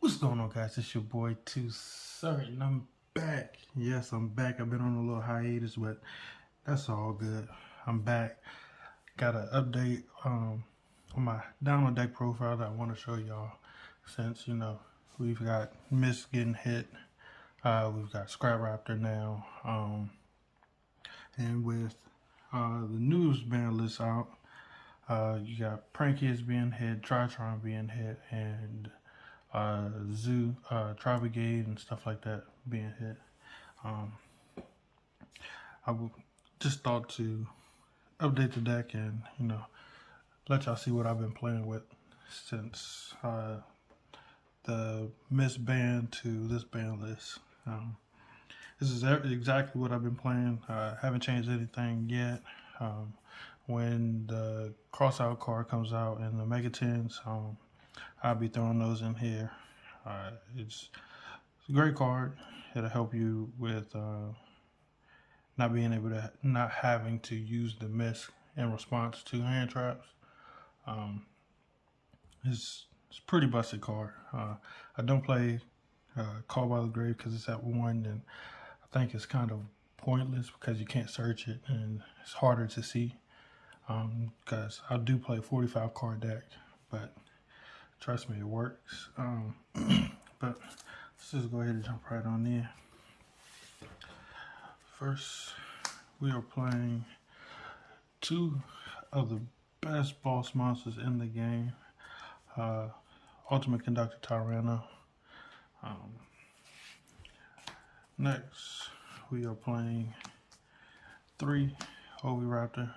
What's going on, guys? It's your boy Too Certain. I'm back. Yes, I'm back. I've been on a little hiatus, but that's all good. I'm back. Got an update on my download deck profile that I want to show y'all. Since we've got Mist getting hit, we've got Scrap Raptor now, and with the news ban list out, you got Prankies being hit, Tritron being hit, and Zoo, Tri-Brigade, and stuff like that being hit. Um, just thought to update the deck and let y'all see what I've been playing with since the Mist ban to this ban list. This is exactly what I've been playing. Haven't changed anything yet. When the crossout card comes out and the Mega Tens, I'll be throwing those in here. It's a great card. It'll help you with not having to use the Mist in response to hand traps. It's a pretty busted card. I don't play Call by the Grave because it's at 1, and I think it's kind of pointless because you can't search it and it's harder to see. Because I do play a 45 card deck, but trust me, it works. But let's just go ahead and jump right on in. First, we are playing two of the best boss monsters in the game. Ultimate Conductor Tyranno. Next, we are playing 3 Oviraptor.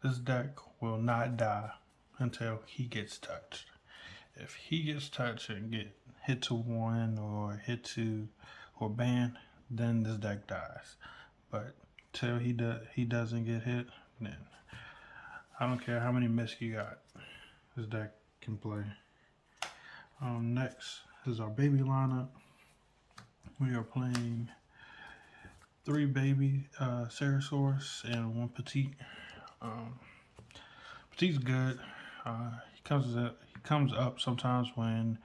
This deck will not die until he gets touched. If he gets touched and get hit to 1 or hit to or banned, then this deck dies. But till he doesn't get hit, then I don't care how many Mists you got, this deck can play. Next is our baby lineup. We are playing 3 baby Ceratosaurus and 1 Petite. Petite's good. He comes up sometimes when,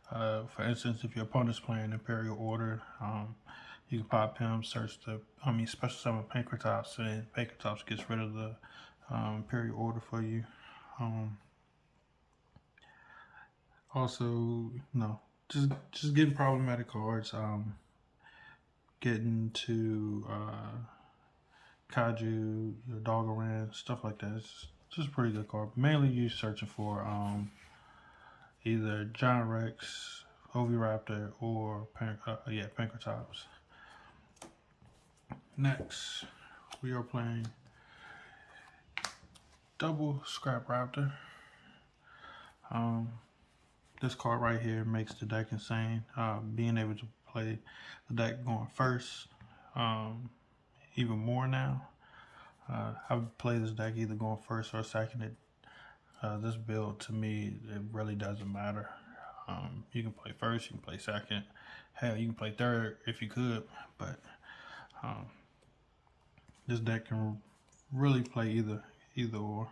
for instance, if your opponent's playing Imperial Order, you can pop him, special summon Pankratops, and Pankratops gets rid of the Imperial Order for you. Also, just getting problematic cards. Getting to kaiju, Doggeran, stuff like that. It's just a pretty good card. Mainly you searching for either Giant Rex, Oviraptor, or Pankratops. Next, we are playing double Scrap Raptor. This card right here makes the deck insane. Being able to play the deck going first, even more now. I would play this deck either going first or second. This build, to me, it really doesn't matter. You can play first, you can play second. Hell, you can play third if you could, but this deck can really play either or.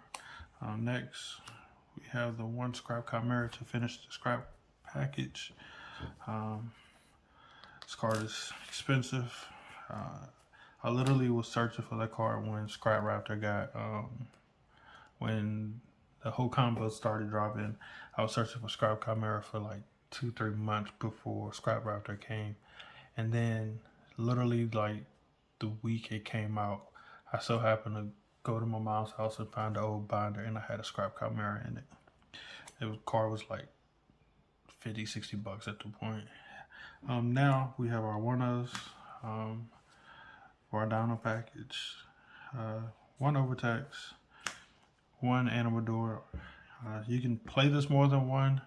Next, we have the 1 Scrap Chimera to finish the scrap package. This card is expensive. I literally was searching for that card when Scrap Raptor got, when the whole combo started dropping. I was searching for Scrap Chimera for like 2-3 months before Scrap Raptor came. And then literally like the week it came out, I so happened to go to my mom's house and find the old binder, and I had a Scrap Chimera in it. The card was like $50-$60 at the point. Now we have our one-ofs for our Dino package. 1 Overtax, 1 Animador. You can play this more than 1.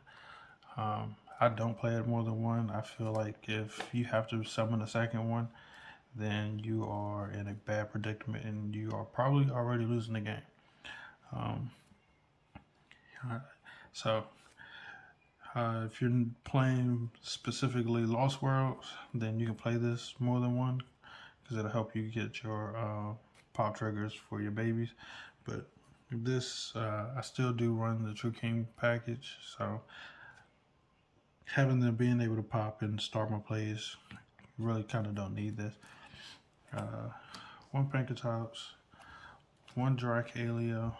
I don't play it more than 1. I feel like if you have to summon a second one, then you are in a bad predicament and you are probably already losing the game. If you're playing specifically Lost Worlds, then you can play this more than 1 because it'll help you get your pop triggers for your babies. But this, I still do run the True King package, so having them being able to pop and start my plays, really kind of don't need this. One Pankatops, one Dracalia.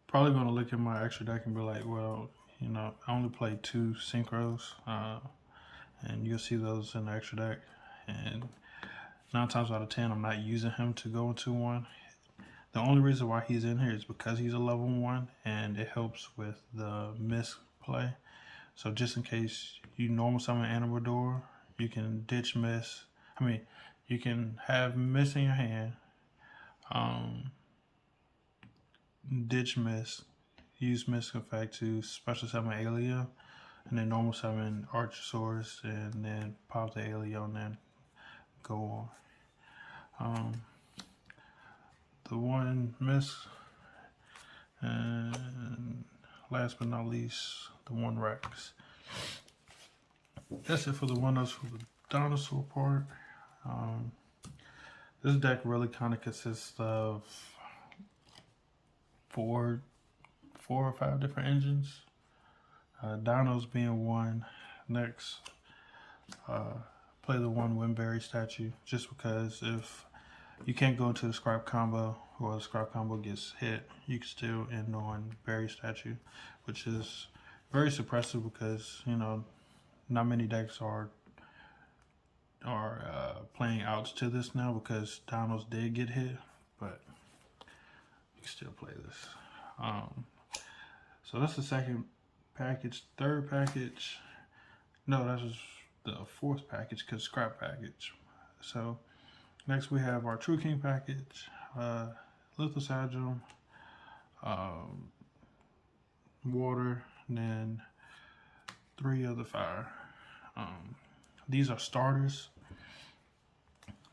Probably gonna look at my extra deck and be like, well, you know, I only played 2 synchros, and you'll see those in the extra deck. And 9 times out of 10, I'm not using him to go into one. The only reason why he's in here is because he's a level 1, and it helps with the miss play. So just in case you normal summon Animador, you can ditch miss. I mean, you can have miss in your hand, ditch miss, use miss effect to special summon Alio, and then normal summon Archosaurus, and then pop the Alio, and then go on. The one miss, and last but not least, the one Rex. That's it for the one-ups for the dinosaur part. This deck really kind of consists of 4 or 5 different engines. Dinos being one. Next, play the one Wimberry statue, just because if you can't go into the scrap combo, or the scrap combo gets hit, you can still end on Berry statue, which is very suppressive because, you know, not many decks are playing outs to this now because Dinos did get hit, but you can still play this. So that's the second package. Third package, no, that was the 4th package because scrap package. So next we have our True King package, Lithosagum, water, and then 3 other fire. These are starters.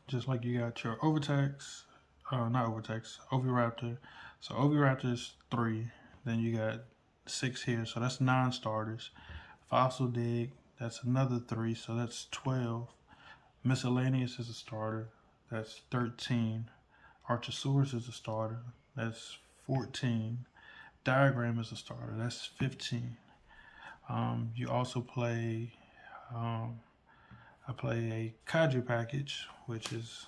Just like you got your Overtex, not Overtex, Oviraptor. So Oviraptor is 3. Then you got 6 here, so that's 9 starters. Fossil Dig, that's another 3, so that's 12. Miscellaneous is a starter, that's 13. Archosaurus is a starter, that's 14. Diagram is a starter, that's 15. You also play, I play a kaiju package, which is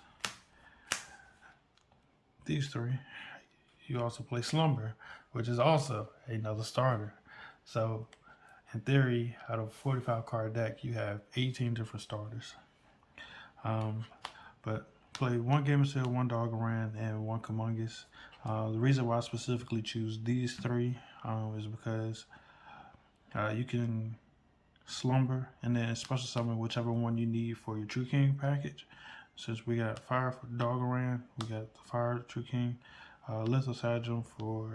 these 3. You also play Slumber, which is also another starter. So in theory, out of a 45 card deck, you have 18 different starters. But play 1 Gamecill, 1 Dogoran, and 1 Kamungus. The reason why I specifically choose these 3 is because you can Slumber and then special summon whichever one you need for your True King package. Since we got Fire for Dogoran, we got the Fire True King, Lithosagum for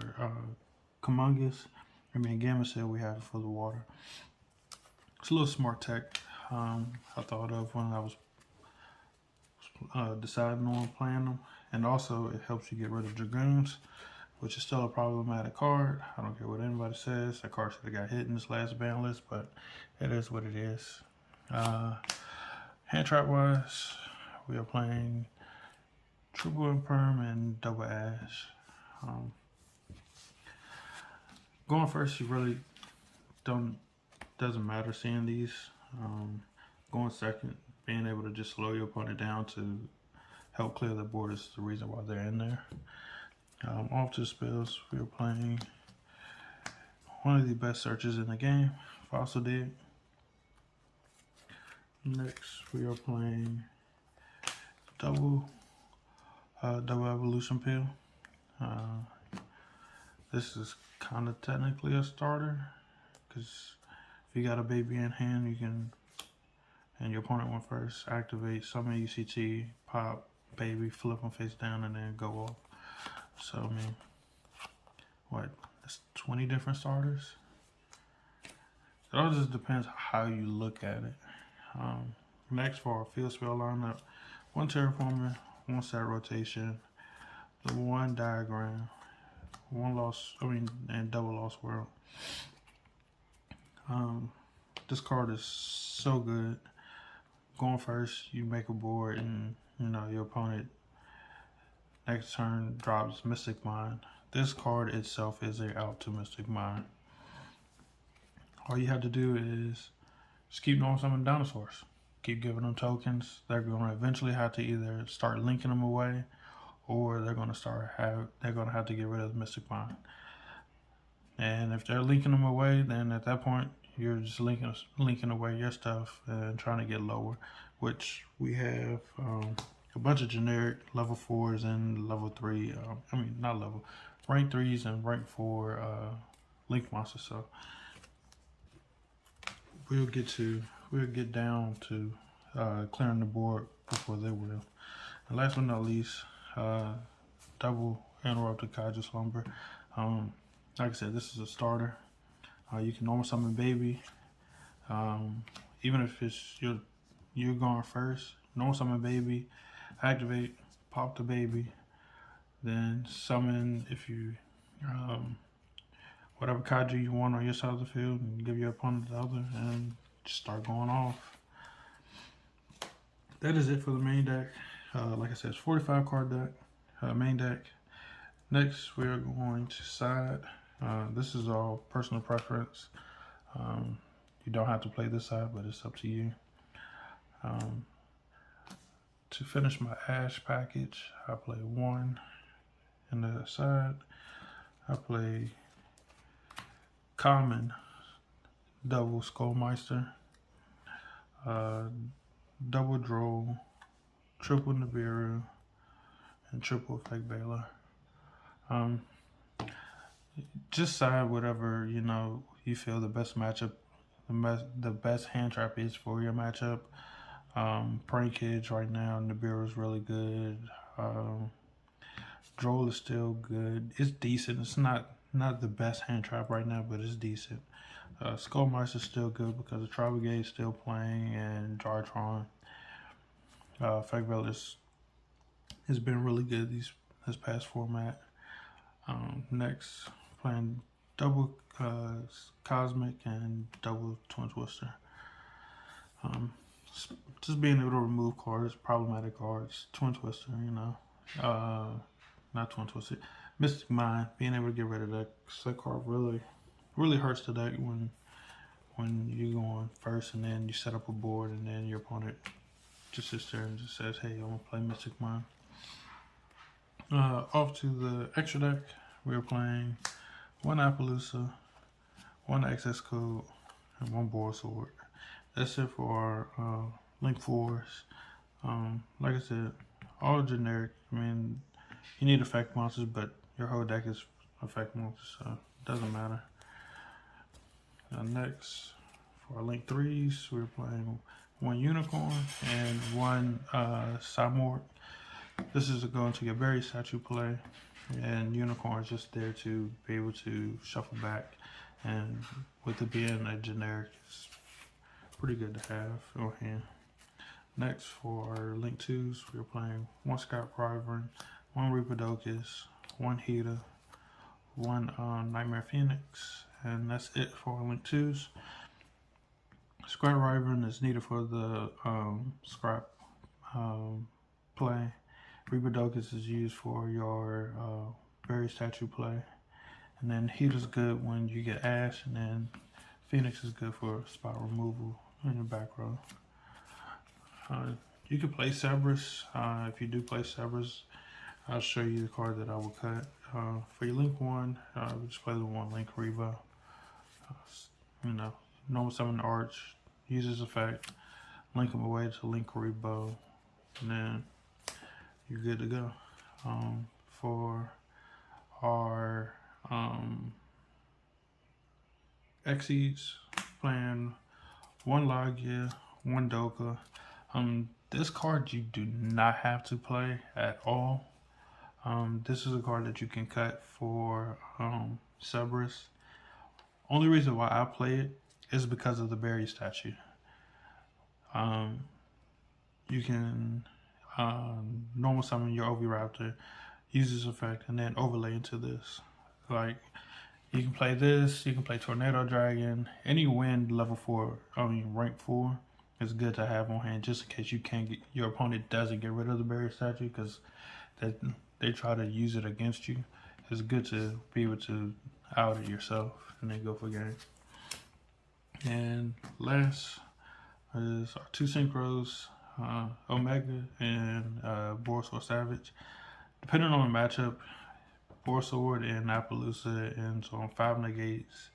Kamungus, and then Gamecill we have for the water. It's a little smart tech I thought of when I was deciding on playing them, and also it helps you get rid of Dragoons, which is still a problematic card. I don't care what anybody says. That card should have got hit in this last ban list, but it is what it is. Hand trap wise, we are playing Triple Imperm and Double Ash. Going first, you really doesn't matter seeing these. Going second, being able to just slow your opponent down to help clear the board is the reason why they're in there. Off to spells, we are playing one of the best searches in the game, Fossil Dig. Next, we are playing double evolution pill. This is kind of technically a starter because if you got a baby in hand, you can, and your opponent went first, activate, summon UCT, pop, baby, flip them face down, and then go off. So, I mean, what, that's 20 different starters? It all just depends how you look at it. Next, for our field spell lineup, 1 Terraforming, 1 Set Rotation, the 1 Diagram, 1 and double Lost World. This card is so good. Going first, you make a board, and you know your opponent next turn drops Mystic Mind. This card itself is a out to Mystic Mind. all you have to do is just keep knowing some of the dinosaurs. Keep giving them tokens. They're going to eventually have to either start linking them away, or they're going to have to get rid of the Mystic Mine. And if they're linking them away, then at that point you're just linking away your stuff and trying to get lower. Which we have a bunch of generic level 4s and level 3. Rank 3s and rank 4 link monsters. So we'll get down to clearing the board before they will. And last but not least, double interrupted kaiju slumber. Like I said, this is a starter. You can normal summon baby. Even if it's you're going first, normal summon baby, activate, pop the baby, then summon if you whatever kaiju you want on your side of the field, and give your opponent the other, and just start going off. That is it for the main deck. Like I said, it's 45 card deck, main deck. Next, we are going to side. This is all personal preference. You don't have to play this side, but it's up to you. To finish my Ash package, I play 1 in the side. I play common double Skullmeister, double Droll, triple Nibiru, and triple Effect Baylor. Just side whatever you feel the best matchup, the best hand trap is for your matchup. Prank Kids right now, Nibiru is really good. Droll is still good. It's decent. It's not the best hand trap right now, but it's decent. Skullmeister is still good because the Tribal Gate is still playing, and Jartron. Effect Baylor has been really good this past format. Next, playing double Cosmic and double Twin Twister. Just being able to remove cards, problematic cards, Twin Twister, not Twin Twister, Mystic Mine, being able to get rid of that card really hurts the deck when you go on first and then you set up a board and then your opponent just sits there and just says, hey, I want to play Mystic Mine. Off to the extra deck, we're playing 1 Appaloosa, 1 Access Code, and 1 Boar Sword. That's it for our Link 4s. Like I said, all generic. I mean, you need effect monsters, but your whole deck is effect monsters, so it doesn't matter. Next, for our Link 3s, we're playing 1 Unicorn and 1 Cyborg. This is going to get Berry Statue play, and Unicorn is just there to be able to shuffle back, and with it being a generic, it's pretty good to have on hand. Next, for our Link 2s, we're playing 1 Scott Wyvern, 1 Reaper-Docus, 1 Hida, 1 Nightmare Phoenix, and that's it for our Link 2s. Scrap Wyvern is needed for the scrap play. Reaper-Docus is used for your Berry Statue play. And then Hida's good when you get Ash, and then Phoenix is good for spot removal in your back row. You can play Cerberus. If you do play Cerberus, I'll show you the card that I will cut. For your Link 1, we just play the 1 Link Reba. Normal summon Arch, uses effect, link them away to Link Rebo, and then you're good to go. For our Xyz, playing 1 Logia, 1 Doka. This card you do not have to play at all. This is a card that you can cut for Cerberus. Only reason why I play it is because of the Berry Statue. You can normal summon your Oviraptor, use this effect, and then overlay into this. Like, you can play this, you can play Tornado Dragon, any wind level 4, rank 4 is good to have on hand just in case your opponent doesn't get rid of the Berry Statue, because they try to use it against you. It's good to be able to out it yourself and then go for game. And last is our two synchros, Omega and Borsor Savage. Depending on the matchup, Borsword and Appaloosa ends on 5 negates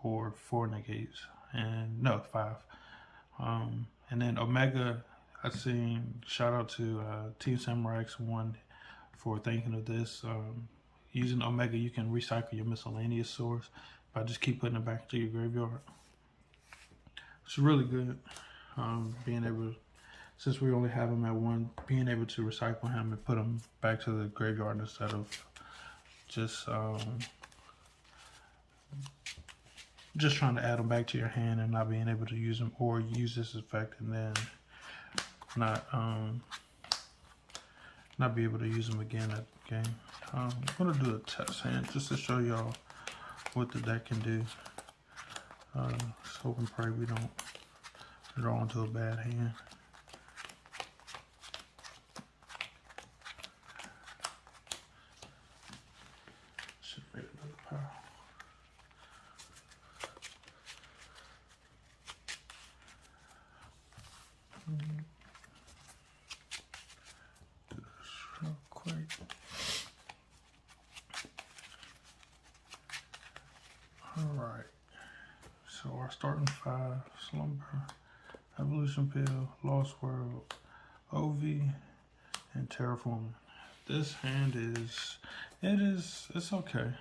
or 4 negates. And no, 5. And then Omega, I seen, shout out to Team Samurai X1 for thinking of this. Using Omega, you can recycle your miscellaneous swords by just keep putting it back to your graveyard. It's really good. Being able, since we only have him at 1, being able to recycle him and put him back to the graveyard instead of just trying to add them back to your hand and not being able to use them, or use this effect and then not be able to use them again at the game. I'm gonna do a test hand just to show y'all what the deck can do. Let's hope and pray we don't draw into a bad hand. Should have made another pile. Do this real quick. Alright. So our starting 5, Slumber, Evolution Pill, Lost World, OV, and Terraforming. This hand it's okay.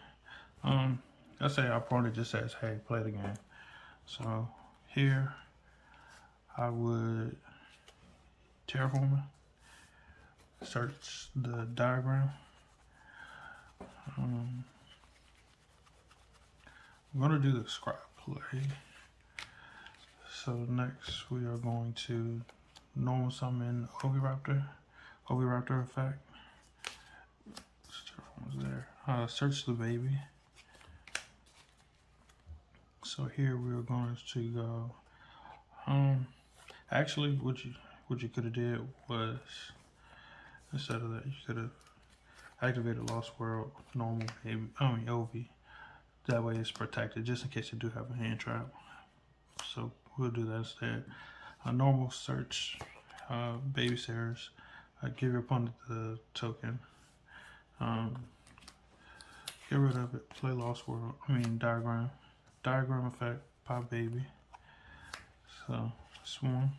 Let's say our opponent just says, hey, play the game. So here I would Terraforming, search the diagram. I'm gonna do the scrap play. So next we are going to normal summon Oviraptor effect. There. Search the baby. So here we are going to go. Actually, what you could have did was, instead of that, you could have activated Lost World normal baby. OV. That way it's protected, just in case you do have a hand trap. So we'll do that instead. A normal search, babysitters. Give your opponent the token. Get rid of it. Play Lost World. Diagram. Diagram effect. Pop baby. So Swarm.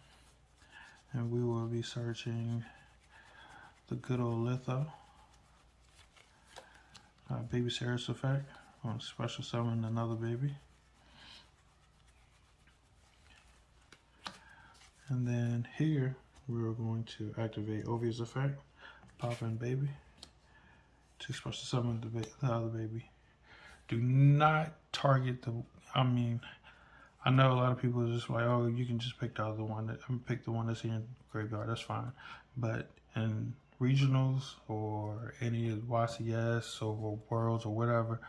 And we will be searching the good old Litho. Baby Ceres effect. On special summon another baby. And then here we are going to activate Ovi's effect, pop in baby, to special summon the other baby. Do not target the, I know a lot of people are just like, oh, you can just pick the other one, pick the one that's in your graveyard, that's fine. But in regionals or any YCS or Worlds or whatever,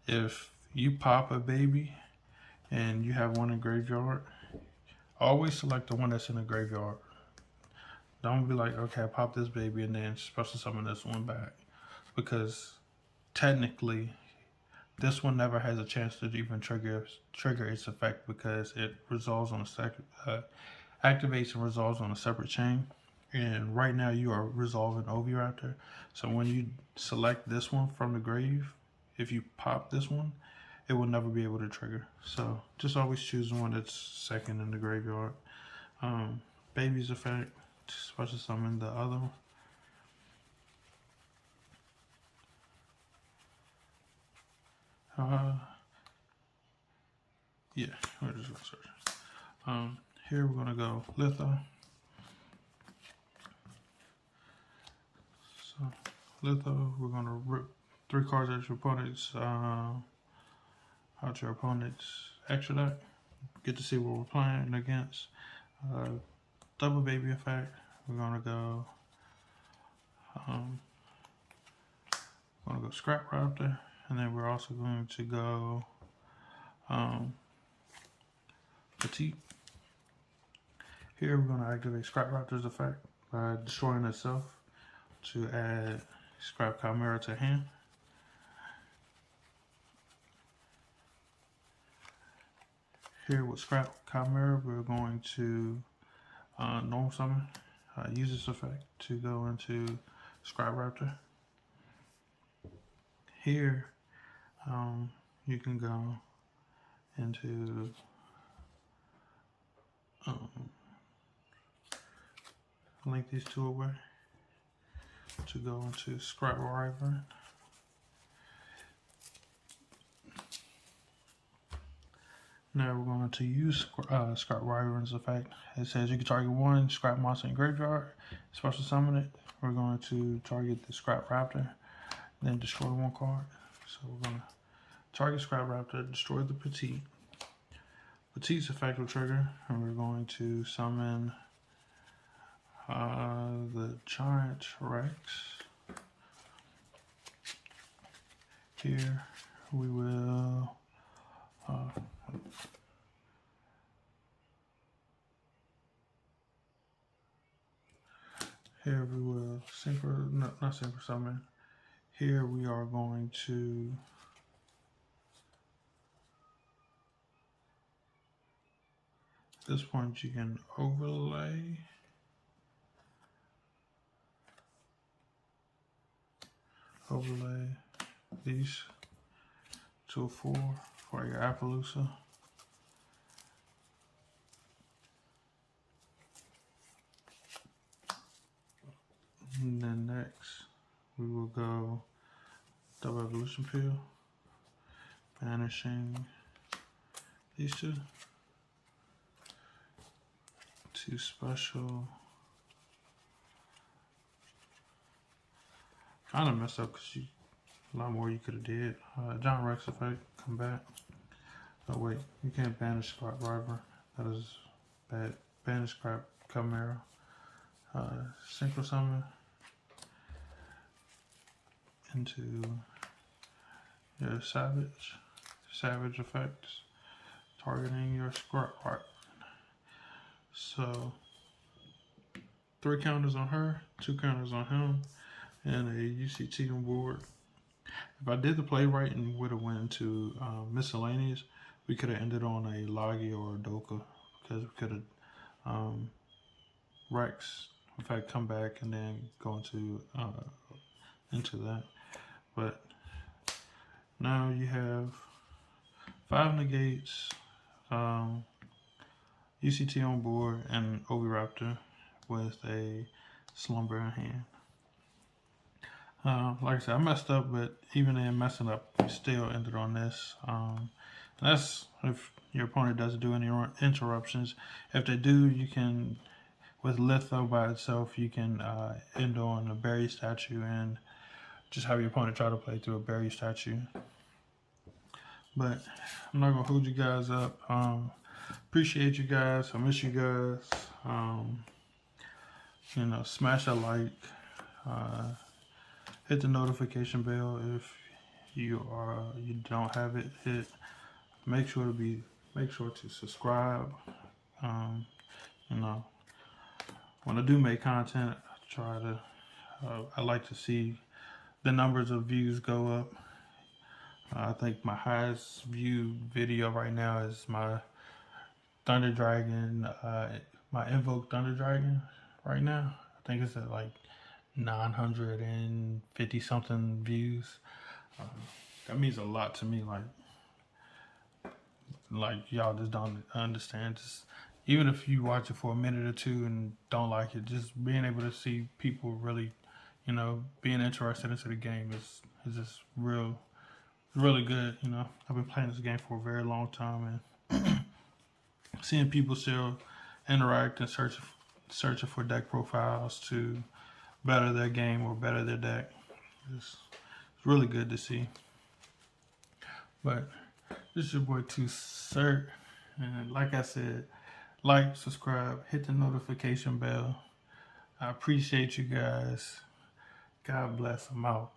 if you pop a baby and you have one in graveyard, always select the one that's in the graveyard. Don't be like, okay, I pop this baby and then special summon this one back. Because technically, this one never has a chance to even trigger its effect, because it resolves on a activates and resolves on a separate chain. And right now you are resolving Oviraptor. So when you select this one from the grave, if you pop this one, it will never be able to trigger. So just always choose one that's second in the graveyard. Baby's effect, special summon the other one. Yeah, we're just gonna search. Here we're gonna go Litho. So Litho, we're gonna rip 3 cards at your opponent's extra deck. Get to see what we're playing against. Double baby effect. We're gonna go Scrap Raptor, and then we're also going to go Petite. Here we're going to activate Scrap Raptor's effect by destroying itself to add Scrap Chimera to hand. Here with Scrap Chimera, we're going to normal summon. Use this effect to go into Scrap Raptor. Here, you can go into link these two away to go into Scrap Wyvern. Now we're going to use Scrap Wyvern's effect. It says you can target one Scrap monster in graveyard, special summon it. We're going to target the Scrap Raptor, then destroy one card. So we're going to target Scrap Raptor, destroy the Petite. Petite's effect will trigger, and we're going to summon the Giant Rex. Here we will not synchro summon. Here we are going to at this point you can overlay these to a 4 for your Appaloosa. And then next we will go double evolution peel, banishing these two special. Kind of messed up because a lot more you could have did. John Rex effect, come back. Oh wait, you can't banish Scrap Wyvern. That is bad. Banish Scrap Chimera. Synchro summon into your Savage effects, targeting your Scrap Wyvern. So 3 counters on her, 2 counters on him, and a UCT on board. If I did the play right and would have went into miscellaneous, we could have ended on a Logi or a Doka, because we could have Rex, in fact, come back and then go into that. But now you have 5 negates, UCT on board, and Oviraptor with a Slumber in hand. Like I said, I messed up, but even in messing up, we still ended on this. That's if your opponent doesn't do any interruptions. If they do, you can, with Litho by itself, you can end on a Berry statue and just have your opponent try to play through a Berry statue. But I'm not going to hold you guys up. Appreciate you guys. I miss you guys. Smash that like. Hit the notification bell if you don't have it hit. Make sure to subscribe. When I do make content, I like to see the numbers of views go up. I think my highest viewed video right now is my Thunder Dragon, my Invoke Thunder Dragon right now. I think it's at like 950 something views. That means a lot to me. Like y'all just don't understand. Just even if you watch it for a minute or two and don't like it, just being able to see people really, being interested into the game is just really good. I've been playing this game for a very long time, and seeing people still interact and searching for deck profiles to better their game or better their deck. It's really good to see. But this is your boy 2Cert, and like I said, like, subscribe, hit the notification bell. I appreciate you guys. God bless. I'm out.